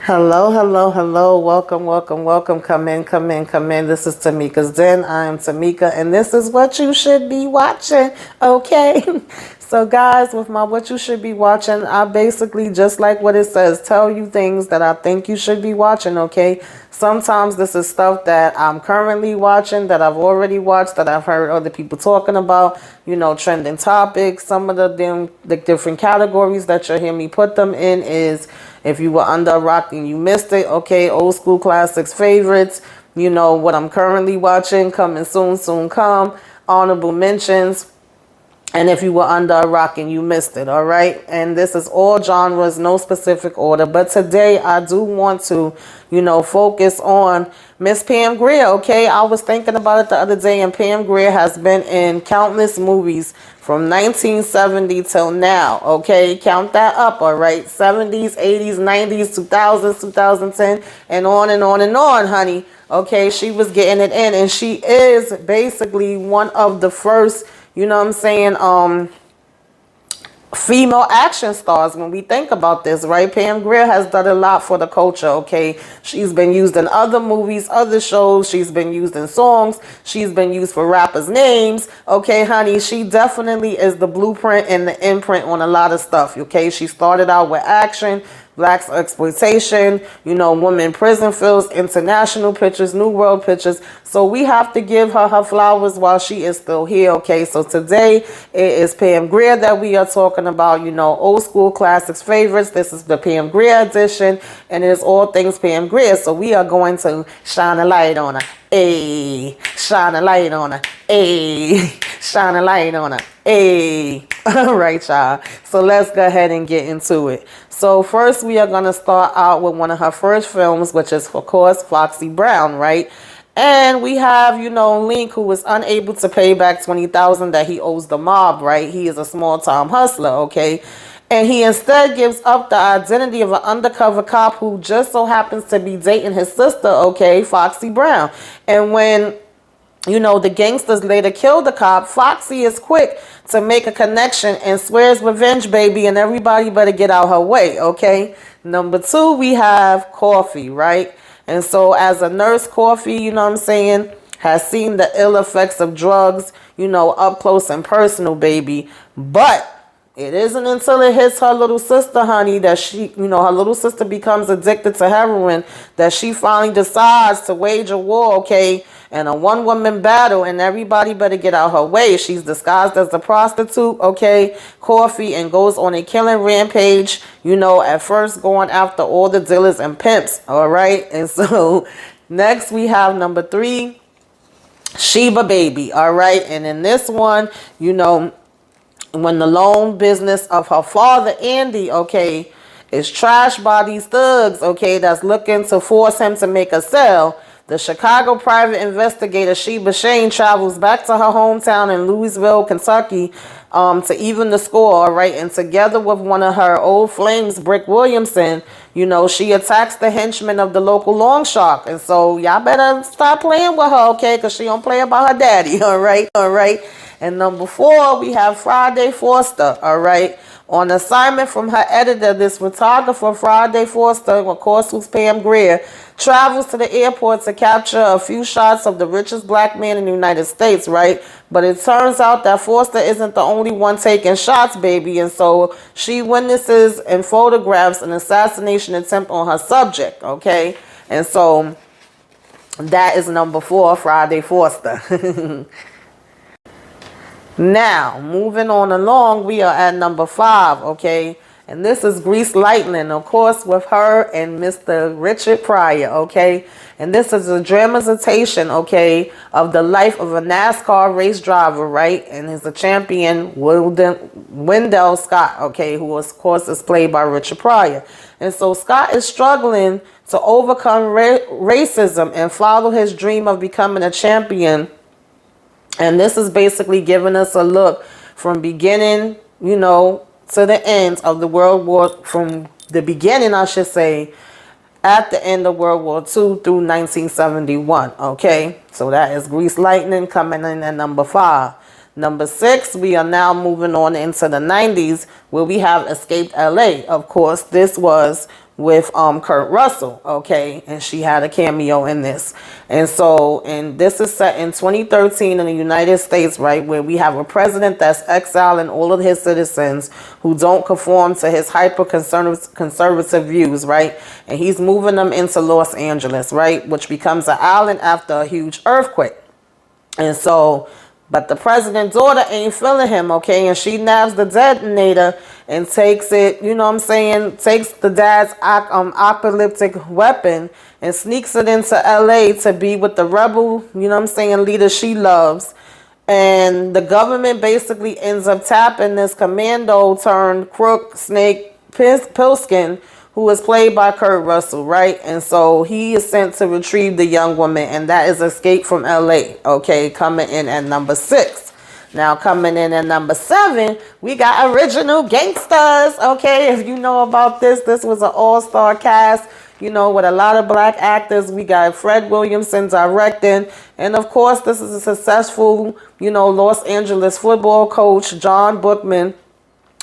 Hello, hello, hello. Welcome, welcome, welcome. Come in, come in, come in. This is Tamika's Den. I am Tamika, and this is what you should be watching. Okay. So, guys, with my what you should be watching, I basically, just like what it says, tell you things that I think you should be watching. Okay. Sometimes this is stuff that I'm currently watching, that I've already watched, that I've heard other people talking about, trending topics. Some of the different categories that you'll hear me put them in is if you were under a rock and you missed it, okay, old school classics, favorites, what I'm currently watching, coming soon, soon come, honorable mentions, and if you were under a rock and you missed it, all right? And this is all genres, no specific order. But today I do want to, focus on Miss Pam Grier, okay? I was thinking about it the other day, and Pam Grier has been in countless movies from 1970 till now, okay? Count that up, all right? 70s, 80s, 90s, 2000s, 2010, and on and on and on, honey. Okay, she was getting it in, and she is basically one of the first, female action stars when we think about this, right? Pam Grier has done a lot for the culture, okay? She's been used in other movies, other shows. She's been used in songs. She's been used for rappers' names, okay, honey? She definitely is the blueprint and the imprint on a lot of stuff, okay? She started out with action, Black exploitation, women prison films, international pictures, new world pictures. So we have to give her her flowers while she is still here, okay? So today it is Pam Grier that we are talking about, old school classics favorites. This is the Pam Grier edition, and it is all things Pam Grier. So we are going to shine a light on her. Ayy, shine a light on her. Ayy, shine a light on her. Ayy. All right, y'all. So let's go ahead and get into it. So first we are going to start out with one of her first films, which is, of course, Foxy Brown, right? And we have, Link, who was unable to pay back $20,000 that he owes the mob, right? He is a small-time hustler, okay? And he instead gives up the identity of an undercover cop who just so happens to be dating his sister, okay, Foxy Brown. And when the gangsters later kill the cop, Foxy is quick to make a connection and swears revenge, baby, and everybody better get out her way, okay? Number two, we have Coffee, right? And so as a nurse, Coffee, has seen the ill effects of drugs, up close and personal, baby. But it isn't until it hits her little sister, honey, that she, her little sister becomes addicted to heroin, that she finally decides to wage a war, okay, and a one-woman battle, and everybody better get out her way. She's disguised as a prostitute, okay, Coffee, and goes on a killing rampage, at first going after all the dealers and pimps, all right? And so next we have number three, Sheba Baby, all right? And in this one, when the loan business of her father, Andy, okay, is trashed by these thugs, okay, that's looking to force him to make a sale, the Chicago private investigator Sheba Shane travels back to her hometown in Louisville, Kentucky, to even the score, right? And together with one of her old flames, Brick Williamson, she attacks the henchmen of the local long shark. And so y'all better stop playing with her, okay? Because she don't play about her daddy, all right? All right. And number four, we have Friday Forster, all right? On assignment from her editor, this photographer, Friday Forster, of course, who's Pam Grier, travels to the airport to capture a few shots of the richest black man in the United States, right? But it turns out that Forster isn't the only one taking shots, baby. And so she witnesses and photographs an assassination attempt on her subject, okay? And so that is number four, Friday Forster. Now, moving on along, we are at number five, okay? And this is Grease Lightning, of course, with her and Mr. Richard Pryor, okay? And this is a dramatization, okay, of the life of a NASCAR race driver, right? And he's a champion, Wendell Scott, okay, who, of course, is played by Richard Pryor. And so Scott is struggling to overcome racism and follow his dream of becoming a champion. And this is basically giving us a look from beginning, to the end of the World War, from the beginning, I should say, at the end of World War II through 1971, okay? So that is Grease Lightning coming in at number five. Number six, we are now moving on into the 90s, where we have Escaped LA. Of course, this was with Kurt Russell, okay, and she had a cameo in this. And this is set in 2013 in the United States, right, where we have a president that's exiling all of his citizens who don't conform to his hyper conservative views, right, and he's moving them into Los Angeles, right, which becomes an island after a huge earthquake. And so, but the president's daughter ain't feeling him, okay? And she nabs the detonator and takes it, you know what I'm saying, takes the dad's apocalyptic weapon and sneaks it into LA to be with the rebel, you know what I'm saying, leader she loves. And the government basically ends up tapping this commando turned crook Snake Plissken, who is played by Kurt Russell, right? And so he is sent to retrieve the young woman, and that is Escape from LA, okay, coming in at number 6. Now, coming in at number 7, we got Original Gangsters, okay? If you know about this, this was an all-star cast, you know, with a lot of black actors. We got Fred Williamson directing, and of course, this is a successful, you know, Los Angeles football coach, John Bookman,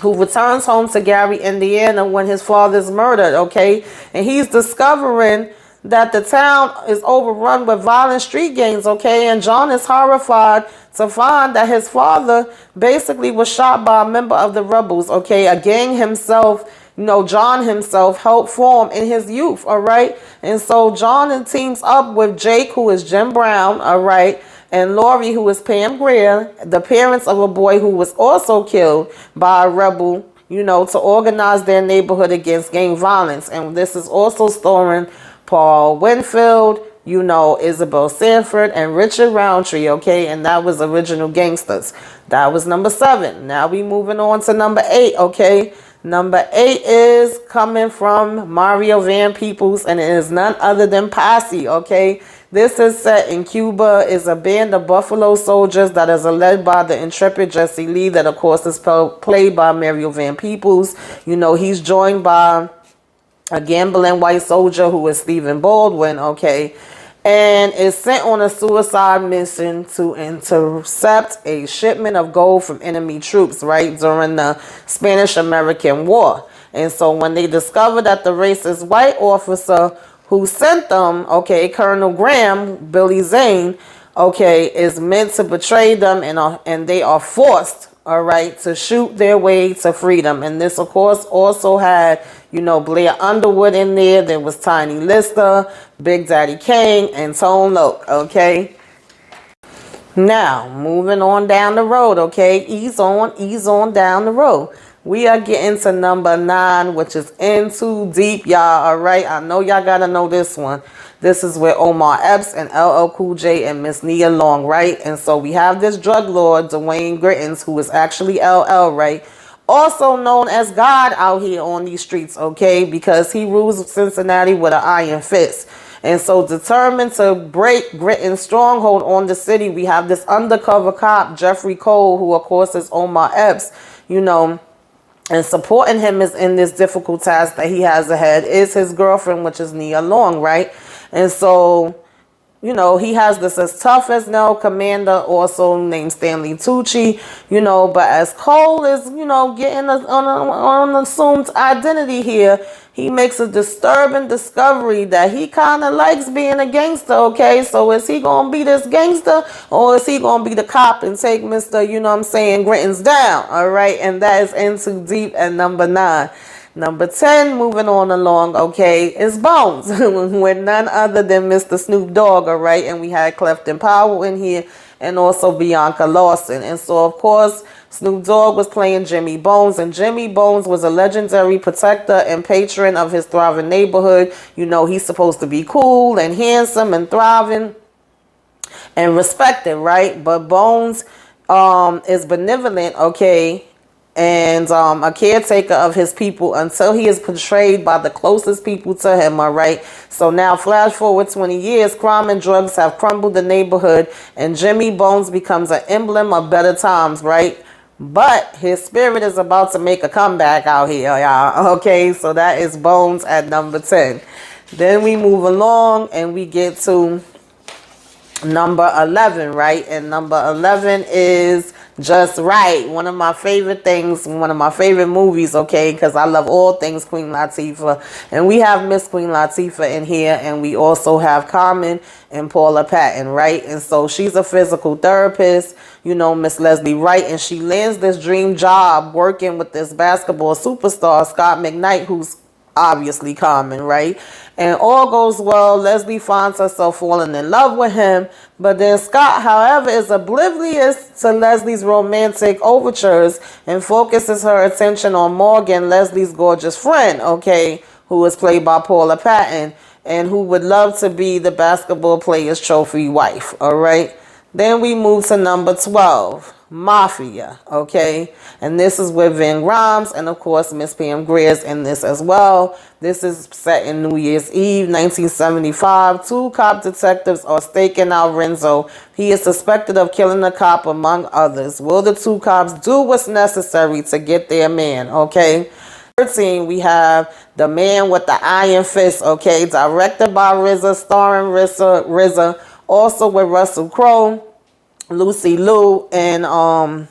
who returns home to Gary, Indiana when his father's murdered, okay? And he's discovering that the town is overrun with violent street gangs, okay? And John is horrified to find that his father basically was shot by a member of the rebels, okay? A gang himself, you know, John himself helped form in his youth, all right? And so John teams up with Jake, who is Jim Brown, all right? And Laurie, who is Pam Grier, the parents of a boy who was also killed by a rebel, you know, to organize their neighborhood against gang violence. And this is also starring Paul Winfield, you know, Isabel Sanford, and Richard Roundtree, okay? And that was Original Gangsters. That was number 7. Now we moving on to number 8, okay? Number 8 is coming from Mario Van Peebles, and it is none other than Posse, okay? This is set in Cuba. It's a band of Buffalo Soldiers that is led by the intrepid Jesse Lee, that of course is played by Mario Van Peebles. You know, he's joined by a gambling white soldier who is Stephen Baldwin, okay? And is sent on a suicide mission to intercept a shipment of gold from enemy troops, right, during the Spanish-American War. And so when they discover that the racist white officer who sent them, okay, Colonel Graham, Billy Zane, okay, is meant to betray them, and they are forced, all right, to shoot their way to freedom. And this, of course, also had, you know, Blair Underwood in there. There was Tiny Lister, Big Daddy Kane, and Tone Loc, okay? Now, moving on down the road, okay? Ease on down the road. We are getting to number 9, which is In Too Deep, y'all, all right? I know y'all got to know this one. This is with Omar Epps and LL Cool J and Miss Nia Long, right? And so we have this drug lord, Dwayne Grittens, who is actually LL, right? Also known as God out here on these streets, okay? Because he rules Cincinnati with an iron fist. And so determined to break Gritten's stronghold on the city, we have this undercover cop, Jeffrey Cole, who of course is Omar Epps, you know. And supporting him is in this difficult task that he has ahead is his girlfriend, which is Nia Long, right? And so, you know, he has this as tough as nail commander, also named Stanley Tucci, you know, but as Cole is, you know, getting on an assumed identity here, he makes a disturbing discovery that he kind of likes being a gangster, okay? So is he going to be this gangster, or is he going to be the cop and take Mr., you know what I'm saying, Grittens down, all right? And that is In Too Deep at number 9. Number 10, moving on along, okay, is Bones, with none other than Mr. Snoop Dogg, all right? And we had Clifton Powell in here, and also Bianca Lawson. And so, of course, Snoop Dogg was playing Jimmy Bones, and Jimmy Bones was a legendary protector and patron of his thriving neighborhood. You know, he's supposed to be cool and handsome and thriving and respected, right? But Bones is benevolent, okay, and a caretaker of his people until he is betrayed by the closest people to him, all right? So now flash forward 20 years, crime and drugs have crumbled the neighborhood, and Jimmy Bones becomes an emblem of better times, right? But his spirit is about to make a comeback out here, y'all, okay? So that is Bones at number 10. Then we move along and we get to number 11, right? And number 11 is Just Right. One of my favorite things, one of my favorite movies, okay, because I love all things Queen Latifah. And we have Miss Queen Latifah in here, and we also have Carmen and Paula Patton, right? And so she's a physical therapist, you know, Miss Leslie Wright, and she lands this dream job working with this basketball superstar, Scott McKnight, who's obviously Carmen, right? And all goes well. Leslie finds herself falling in love with him, but then Scott, however, is oblivious to Leslie's romantic overtures and focuses her attention on Morgan, Leslie's gorgeous friend, okay, who is played by Paula Patton, and who would love to be the basketball player's trophy wife, all right? Then we move to number 12, Mafia, okay? And this is with Ving Rhames, and of course Miss Pam Grier's in this as well. This is set in New Year's Eve, 1975. Two cop detectives are staking out Renzo. He is suspected of killing a cop, among others. Will the two cops do what's necessary to get their man, okay? 13, we have The Man with the Iron Fist, okay? Directed by RZA, starring RZA, also with Russell Crowe, Lucy Liu, and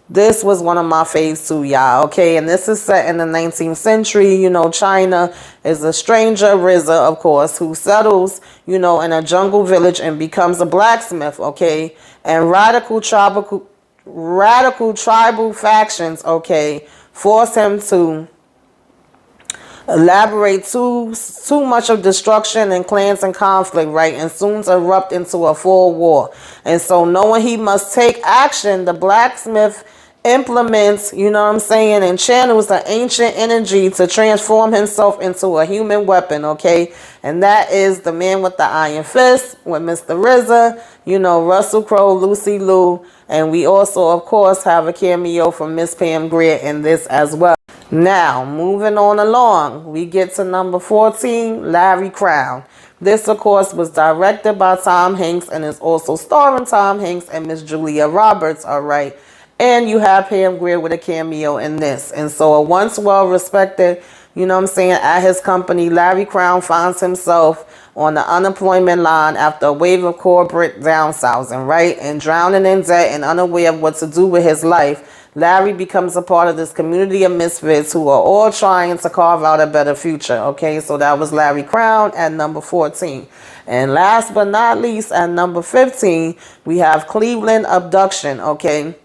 this was one of my faves too, y'all, okay? And this is set in the 19th century. You know, China is a stranger, RZA, of course, who settles, you know, in a jungle village and becomes a blacksmith, okay? And radical tribal factions, okay, force him to elaborate too much of destruction and clans and conflict, right? And soon erupt into a full war. And so knowing he must take action, the blacksmith implements, you know what I'm saying, and channels the ancient energy to transform himself into a human weapon, okay? And that is The Man with the Iron Fist with Mr. RZA, you know, Russell Crowe, Lucy Liu, and we also, of course, have a cameo from Miss Pam Grier in this as well. Now, moving on along, we get to number 14, Larry Crowne. This, of course, was directed by Tom Hanks and is also starring Tom Hanks and Miss Julia Roberts, all right? And you have Pam Grier with a cameo in this. And so a once well-respected, you know what I'm saying, at his company, Larry Crowne finds himself on the unemployment line after a wave of corporate downsizing, right? And drowning in debt and unaware of what to do with his life, Larry becomes a part of this community of misfits who are all trying to carve out a better future. Okay, so that was Larry Crowne at number 14. And last but not least, at number 15, we have Cleveland Abduction. Okay,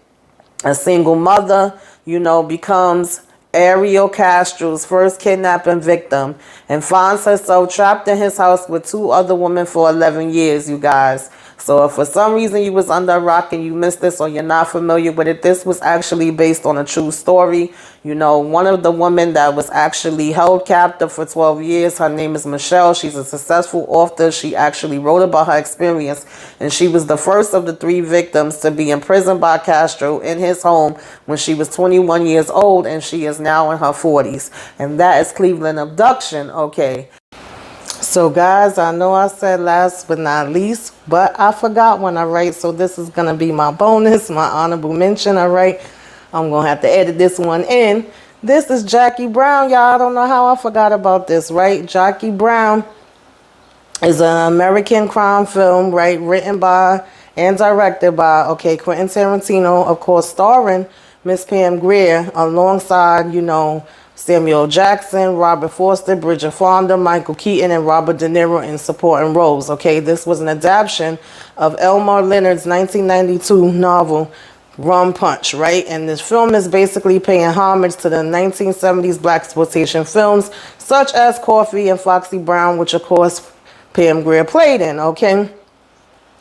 a single mother, you know, becomes Ariel Castro's first kidnapping victim and finds herself trapped in his house with two other women for 11 years, you guys. So if for some reason you was under a rock and you missed this or you're not familiar with it, this was actually based on a true story. You know, one of the women that was actually held captive for 12 years, her name is Michelle. She's a successful author. She actually wrote about her experience, and she was the first of the three victims to be imprisoned by Castro in his home when she was 21 years old, and she is now in her 40s. And that is Cleveland Abduction, okay? So guys, I know I said last but not least, but I forgot one, all right? So this is going to be my bonus, my honorable mention, all right? I'm going to have to edit this one in. This is Jackie Brown, y'all. I don't know how I forgot about this, right? Jackie Brown is an American crime film, right? Written by and directed by, okay, Quentin Tarantino, of course, starring Miss Pam Grier alongside, you know, Samuel Jackson, Robert Forster, Bridget Fonda, Michael Keaton, and Robert De Niro in supporting roles. Okay, this was an adaptation of Elmore Leonard's 1992 novel Rum Punch, right? And this film is basically paying homage to the 1970s blaxploitation films such as Coffee and Foxy Brown, which of course Pam Grier played in. Okay.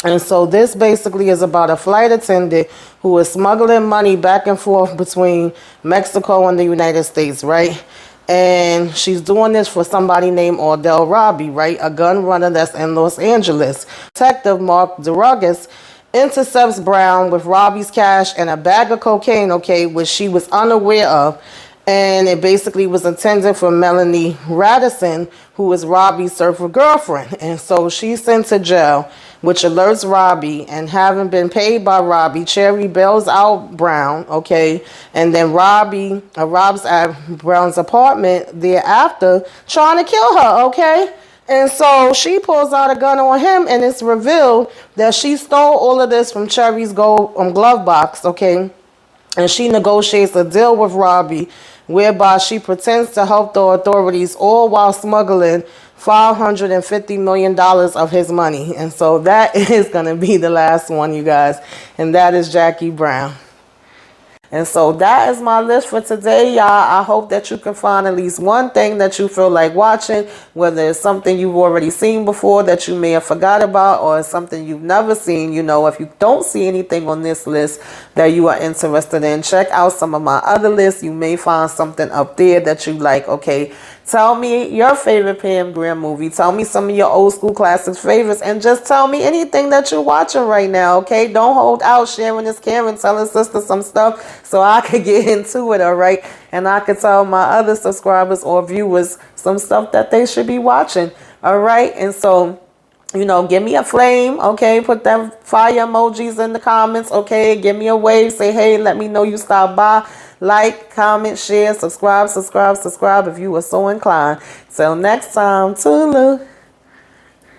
And so this basically is about a flight attendant who is smuggling money back and forth between Mexico and the United States, right? And she's doing this for somebody named Ordell Robbie, right? A gun runner that's in Los Angeles. Detective Mark DeRogas intercepts Brown with Robbie's cash and a bag of cocaine, okay, which she was unaware of. And it basically was intended for Melanie Radisson, who was Robbie's surfer girlfriend. And so she's sent to jail, which alerts Robbie. And having been paid by Robbie, Cherry bails out Brown, okay? And then Robbie arrives at Brown's apartment thereafter, trying to kill her, okay? And so she pulls out a gun on him, and it's revealed that she stole all of this from Cherry's gold glove box, okay? And she negotiates a deal with Robbie whereby she pretends to help the authorities, all while smuggling $550 million of his money. And so that is going to be the last one, you guys. And that is Jackie Brown. And so that is my list for today, y'all. I hope that you can find at least one thing that you feel like watching, whether it's something you've already seen before that you may have forgot about, or it's something you've never seen. You know, if you don't see anything on this list that you are interested in, check out some of my other lists. You may find something up there that you like. Okay, tell me your favorite Pam Grier movie. Tell me some of your old school classics favorites, and just tell me anything that you're watching right now, okay? Don't hold out. Sharing this Karen telling sister some stuff so I could get into it, all right? And I could tell my other subscribers or viewers some stuff that they should be watching, all right? And so, you know, give me a flame, okay? Put them fire emojis in the comments, okay? Give me a wave. Say, hey, let me know you stopped by. Like, comment, share, subscribe if you are so inclined. Till next time, toodaloo.